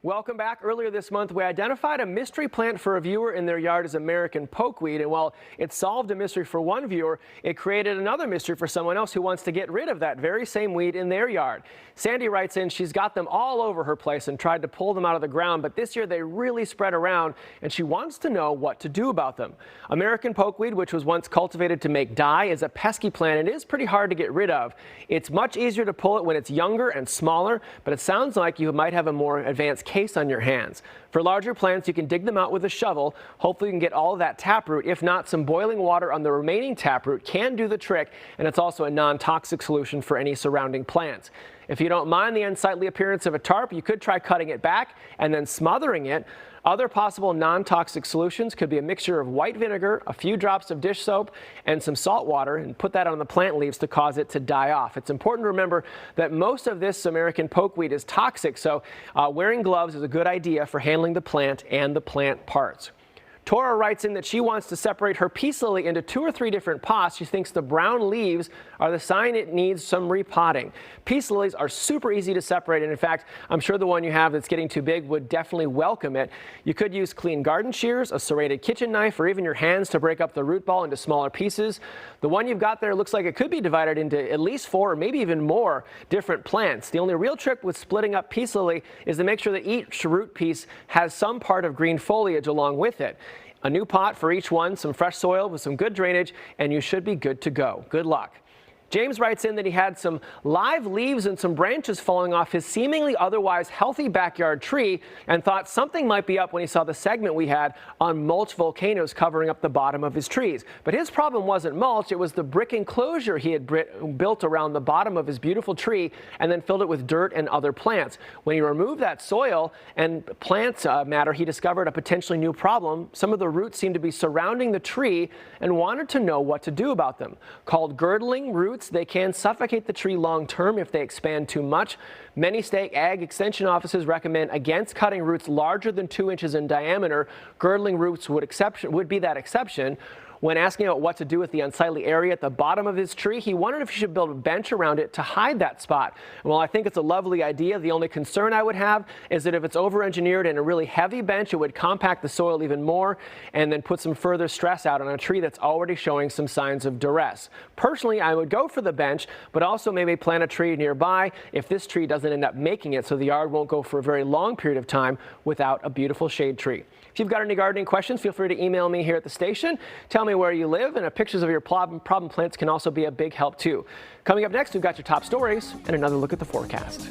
Welcome back. Earlier this month, we identified a mystery plant for a viewer in their yard as American pokeweed. And while it solved a mystery for one viewer, it created another mystery for someone else who wants to get rid of that very same weed in their yard. Sandy writes in, she's got them all over her place and tried to pull them out of the ground, but this year they really spread around and she wants to know what to do about them. American pokeweed, which was once cultivated to make dye, is a pesky plant and is pretty hard to get rid of. It's much easier to pull it when it's younger and smaller, but it sounds like you might have a more advanced case on your hands. For larger plants, you can dig them out with a shovel. Hopefully you can get all of that taproot. If not, some boiling water on the remaining taproot can do the trick, and it's also a non-toxic solution for any surrounding plants. If you don't mind the unsightly appearance of a tarp, you could try cutting it back and then smothering it. Other possible non-toxic solutions could be a mixture of white vinegar, a few drops of dish soap, and some salt water, and put that on the plant leaves to cause it to die off. It's important to remember that most of this American pokeweed is toxic, so wearing gloves is a good idea for handling the plant and the plant parts. Tora writes in that she wants to separate her peace lily into 2 or 3 different pots. She thinks the brown leaves are the sign it needs some repotting. Peace lilies are super easy to separate, and in fact, I'm sure the one you have that's getting too big would definitely welcome it. You could use clean garden shears, a serrated kitchen knife, or even your hands to break up the root ball into smaller pieces. The one you've got there looks like it could be divided into at least 4 or maybe even more different plants. The only real trick with splitting up peace lily is to make sure that each root piece has some part of green foliage along with it. A new pot for each one, some fresh soil with some good drainage, and you should be good to go. Good luck. James writes in that he had some live leaves and some branches falling off his seemingly otherwise healthy backyard tree and thought something might be up when he saw the segment we had on mulch volcanoes covering up the bottom of his trees. But his problem wasn't mulch, it was the brick enclosure he had built around the bottom of his beautiful tree and then filled it with dirt and other plants. When he removed that soil and plant matter, he discovered a potentially new problem. Some of the roots seemed to be surrounding the tree and wanted to know what to do about them. Called girdling roots, they can suffocate the tree long term if they expand too much. Many state ag extension offices recommend against cutting roots larger than 2 inches in diameter. Girdling roots would be that exception. When asking about what to do with the unsightly area at the bottom of his tree, he wondered if he should build a bench around it to hide that spot. Well, I think it's a lovely idea. The only concern I would have is that if it's over-engineered and a really heavy bench, it would compact the soil even more and then put some further stress out on a tree that's already showing some signs of duress. Personally, I would go for the bench, but also maybe plant a tree nearby if this tree doesn't end up making it, so the yard won't go for a very long period of time without a beautiful shade tree. If you've got any gardening questions, feel free to email me here at the station. Tell me where you live, and pictures of your problem plants can also be a big help too. Coming up next, we've got your top stories and another look at the forecast.